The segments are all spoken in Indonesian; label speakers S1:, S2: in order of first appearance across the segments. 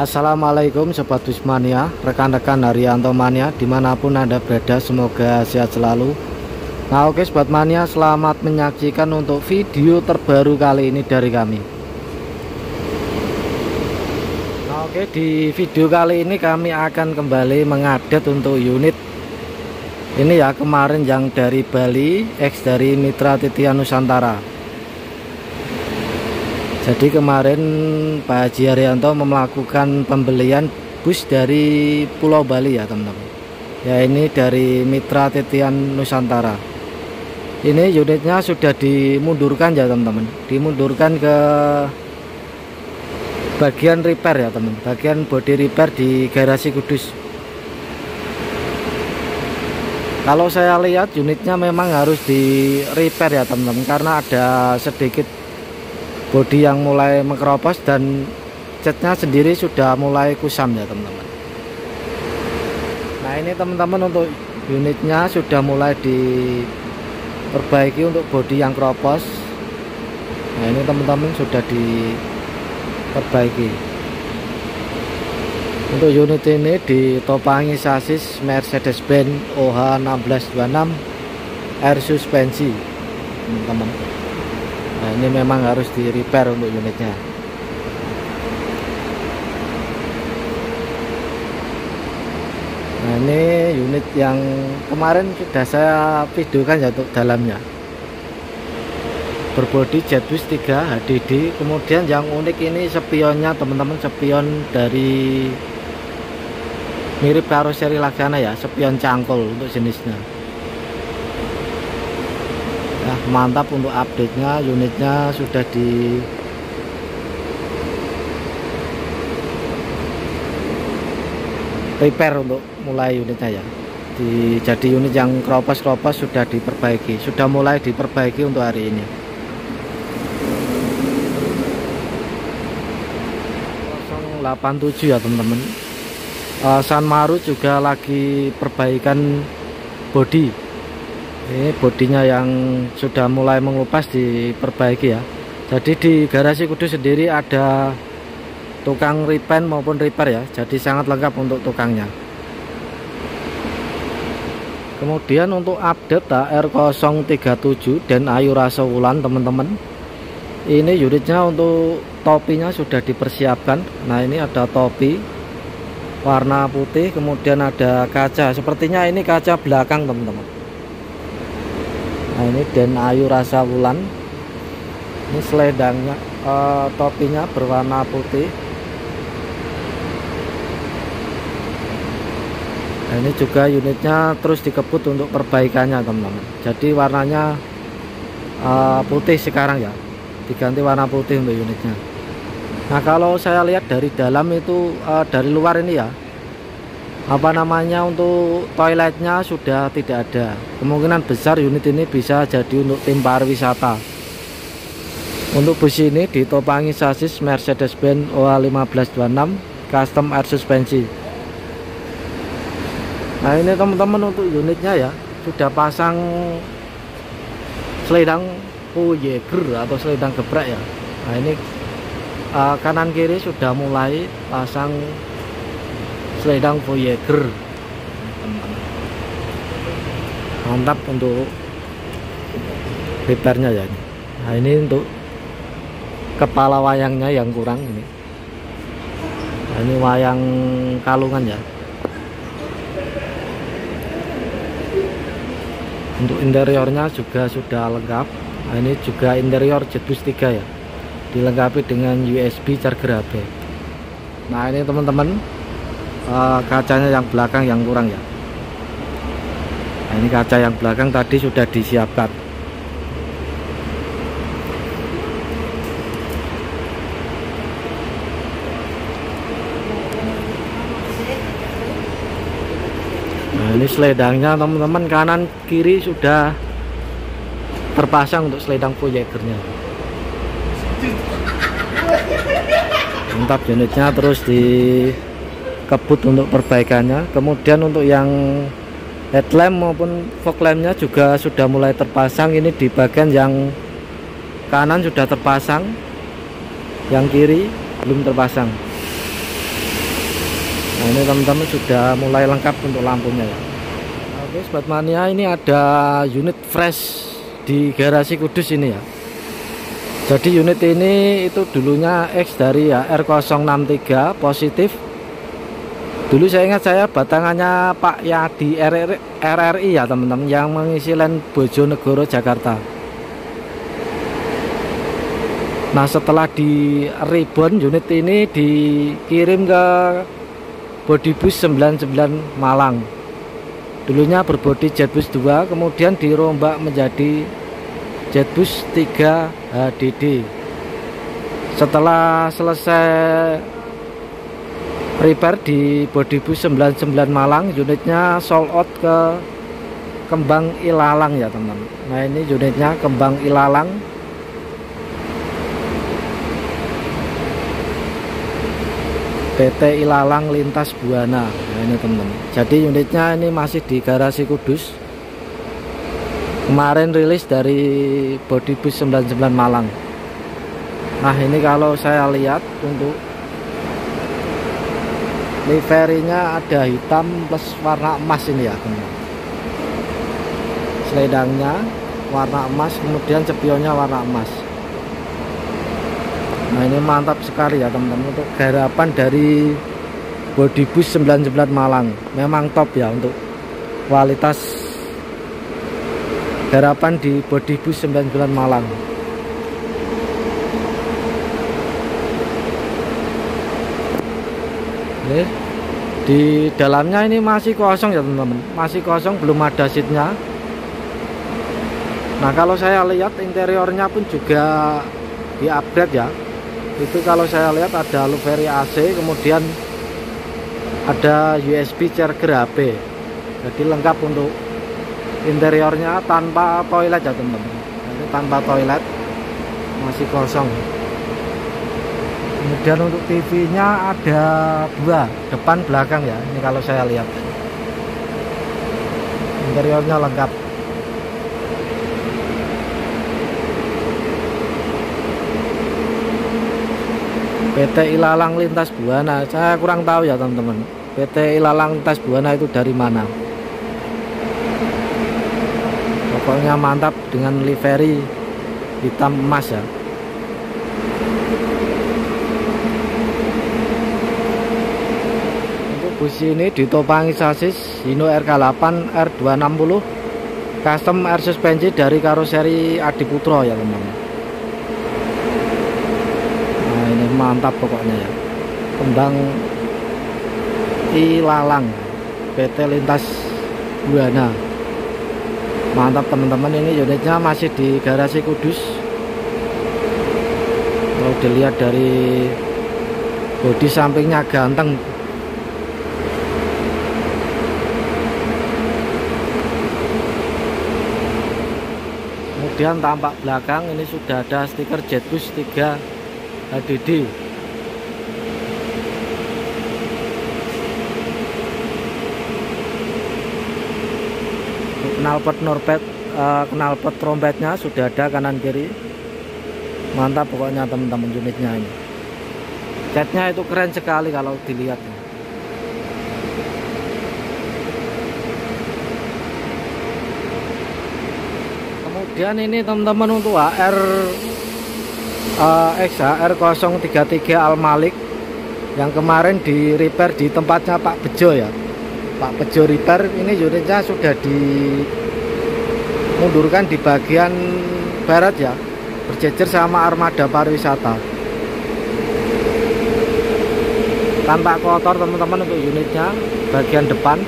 S1: Assalamualaikum Sobat Busmania, rekan-rekan Haryanto Mania dimanapun Anda berada, semoga sehat selalu. Nah oke Sobat Mania, selamat menyaksikan untuk video terbaru kali ini dari kami. Nah oke, di video kali ini kami akan kembali mengupdate untuk unit ini ya, kemarin yang dari Bali, dari Mitra Titian Nusantara. Jadi kemarin Pak Haji Haryanto melakukan pembelian bus dari Pulau Bali ya teman-teman. Ya ini dari Mitra Titian Nusantara. Ini unitnya sudah dimundurkan ya teman-teman. Dimundurkan ke bagian repair ya teman. Bagian body repair di garasi Kudus. Kalau saya lihat unitnya memang harus di repair ya teman-teman, karena ada sedikit bodi yang mulai mengkeropos dan catnya sendiri sudah mulai kusam ya teman-teman. Nah ini teman-teman, untuk unitnya sudah mulai diperbaiki untuk bodi yang keropos. Nah ini teman-teman sudah diperbaiki. Untuk unit ini ditopangi sasis Mercedes-Benz OH1626 air suspensi teman-teman. Nah ini memang harus di repair untuk unitnya. Nah ini unit yang kemarin sudah saya videokan ya untuk dalamnya, berbodi Jetbus 3 HDD. Kemudian yang unik ini spionnya teman-teman, spion dari mirip karoseri Laksana ya, spion cangkul untuk jenisnya. Nah, mantap untuk update-nya, unitnya sudah di repair untuk mulai unitnya ya. Jadi unit yang keropos-keropos sudah diperbaiki, sudah mulai diperbaiki untuk hari ini. 087 ya teman-teman. Sanmaru juga lagi perbaikan bodi. Ini bodinya yang sudah mulai mengelupas diperbaiki ya. Jadi di garasi Kudus sendiri ada tukang repaint maupun repair ya. Jadi sangat lengkap untuk tukangnya. Kemudian untuk update R037 dan Ayu Rasa Wulan teman-teman. Ini unitnya untuk topinya sudah dipersiapkan. Nah ini ada topi warna putih, kemudian ada kaca. Sepertinya ini kaca belakang teman-teman. Nah ini Den Ayu Rasa Wulan. Ini selendangnya, topinya berwarna putih. Nah ini juga unitnya terus dikebut untuk perbaikannya teman-teman. Jadi warnanya putih sekarang ya, diganti warna putih untuk unitnya. Nah kalau saya lihat dari dalam itu, dari luar ini ya, apa namanya, untuk toiletnya sudah tidak ada. Kemungkinan besar unit ini bisa jadi untuk tim pariwisata. Untuk bus ini ditopangi sasis Mercedes-Benz OH1526 custom air suspensi. Nah ini teman-teman, untuk unitnya ya sudah pasang selendang Voyager atau selendang geprek ya. Nah ini kanan kiri sudah mulai pasang selendang Voyager. Mantap untuk repairnya ya. Nah ini untuk kepala wayangnya yang kurang ini. Nah ini wayang kalungan ya. Untuk interiornya juga sudah lengkap. Nah ini juga interior Jetbus 3 ya, dilengkapi dengan USB charger HP. Nah ini teman-teman, kacanya yang belakang yang kurang ya. Nah ini kaca yang belakang tadi sudah disiapkan. Nah ini selendangnya teman-teman, kanan kiri sudah terpasang untuk selendang Voyagernya. Mantap, unitnya terus dikebut untuk perbaikannya. Kemudian untuk yang headlamp maupun fog lampnya juga sudah mulai terpasang. Ini di bagian yang kanan sudah terpasang, yang kiri belum terpasang. Nah ini teman-teman sudah mulai lengkap untuk lampunya ya. Oke Sobat Mania, ini ada unit fresh di garasi Kudus ini ya. Jadi unit ini itu dulunya X dari ya R063 positif. Dulu saya ingat saya batangannya Pak Yadi RRI ya teman-teman, yang mengisi line Bojonegoro Jakarta. Nah setelah di reborn, unit ini dikirim ke Bodybus 99 Malang. Dulunya berbodi Jetbus 2, kemudian dirombak menjadi Jetbus 3 HDD. Setelah selesai repair di Bodybus 99 Malang, unitnya sold out ke Kembang Ilalang ya teman-teman. Nah ini unitnya Kembang Ilalang. PT Ilalang Lintas Buana. Nah ini teman-teman. Jadi unitnya ini masih di garasi Kudus. Kemarin rilis dari Bodybus 99 Malang. Nah ini kalau saya lihat untuk liverinya ada hitam plus warna emas ini ya teman-teman. Seledangnya warna emas, kemudian spionnya warna emas. Nah ini mantap sekali ya teman-teman untuk garapan dari Bodybus 99 Malang. Memang top ya untuk kualitas garapan di Bodybus 99 Malang. Oke. Di dalamnya ini masih kosong ya teman-teman, masih kosong, belum ada seatnya. Nah kalau saya lihat interiornya pun juga di-upgrade ya. Itu kalau saya lihat ada louvre AC, kemudian ada USB charger HP. Jadi lengkap untuk interiornya, tanpa toilet ya teman-teman. Jadi tanpa toilet, masih kosong. Kemudian untuk TV-nya ada dua, depan belakang ya. Ini kalau saya lihat interiornya lengkap. PT Ilalang Lintas Buana, saya kurang tahu ya teman-teman. PT Ilalang Lintas Buana itu dari mana? Pokoknya mantap dengan livery hitam emas ya. Untuk bus ini ditopangi sasis Hino RK8 R260 custom air suspensi dari karoseri Adiputro ya teman-teman. Ini mantap pokoknya ya. Kembang Ilalang PT Lintas Buana. Mantap teman-teman, ini unitnya masih di garasi Kudus. Kalau dilihat dari bodi sampingnya ganteng. Kemudian tampak belakang ini sudah ada stiker Jetbus 3 HDD. Knalpot trompetnya sudah ada kanan kiri. Mantap pokoknya teman-teman unitnya ini. Catnya itu keren sekali kalau dilihat. Kemudian ini teman-teman untuk XHR033 Al Malik yang kemarin di repair di tempatnya Pak Bejo ya. Pak Bejo repair, ini unitnya sudah dimundurkan di bagian barat ya, berjejer sama armada pariwisata. Tanpa kotor teman-teman untuk unitnya bagian depan.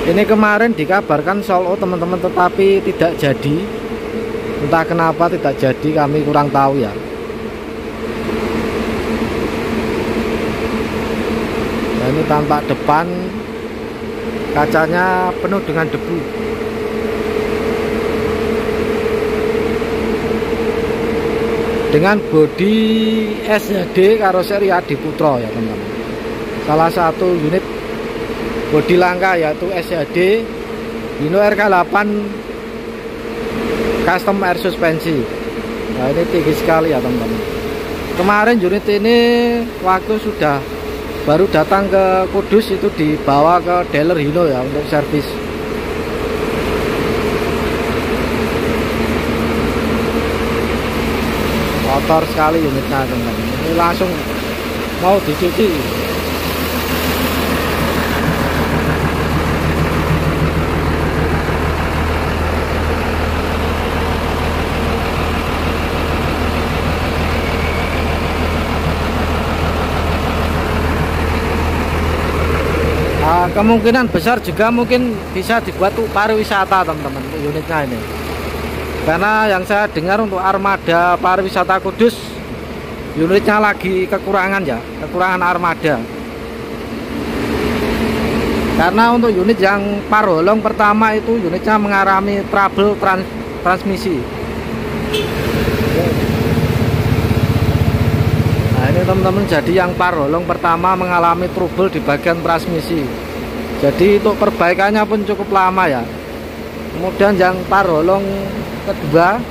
S1: Ini kemarin dikabarkan sold out teman-teman, tetapi tidak jadi. Entah kenapa tidak jadi, kami kurang tahu ya. Nah, ini tampak depan kacanya penuh dengan debu. Dengan bodi SHD karoseri Adiputro ya teman-teman. Salah satu unit bodi langka yaitu SHD Hino RK8 custom air suspensi. Nah ini tinggi sekali ya teman-teman. Kemarin unit ini waktu sudah baru datang ke Kudus itu dibawa ke dealer Hino ya untuk servis. Kotor sekali unitnya teman-teman. Ini langsung mau dicuci. Kemungkinan besar juga mungkin bisa dibuat untuk pariwisata teman-teman unitnya ini, karena yang saya dengar untuk armada pariwisata Kudus unitnya lagi kekurangan ya, kekurangan armada. Karena untuk unit yang parholong pertama itu unitnya mengalami trouble transmisi. Nah ini teman-teman, jadi yang parholong pertama mengalami trouble di bagian transmisi. Jadi untuk perbaikannya pun cukup lama ya. Kemudian yang parholong kedua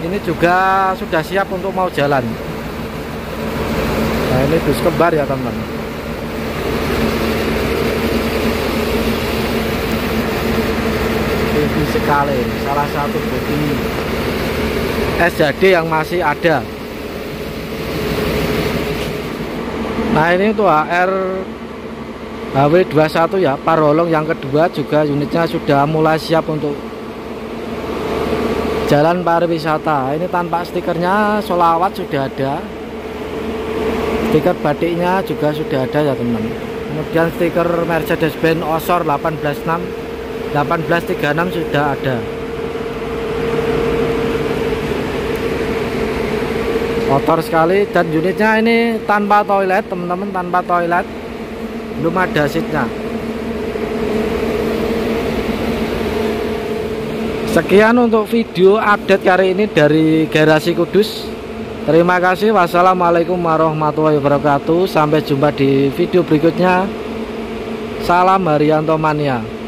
S1: ini juga sudah siap untuk mau jalan. Nah ini dus kembar ya teman-teman. Tinggi sekali, salah satu bodi SJD yang masih ada. Nah ini untuk HW21 ya, parholong yang kedua juga unitnya sudah mulai siap untuk jalan pariwisata. Ini tanpa stikernya, solawat sudah ada, stiker batiknya juga sudah ada ya teman. Kemudian stiker Mercedes-Benz Osor 1836 sudah ada. Kotor sekali, dan unitnya ini tanpa toilet teman-teman, tanpa toilet, belum ada seatnya. Sekian untuk video update kali ini dari Garasi Kudus. Terima kasih. Wassalamualaikum warahmatullahi wabarakatuh. Sampai jumpa di video berikutnya. Salam Haryanto Mania.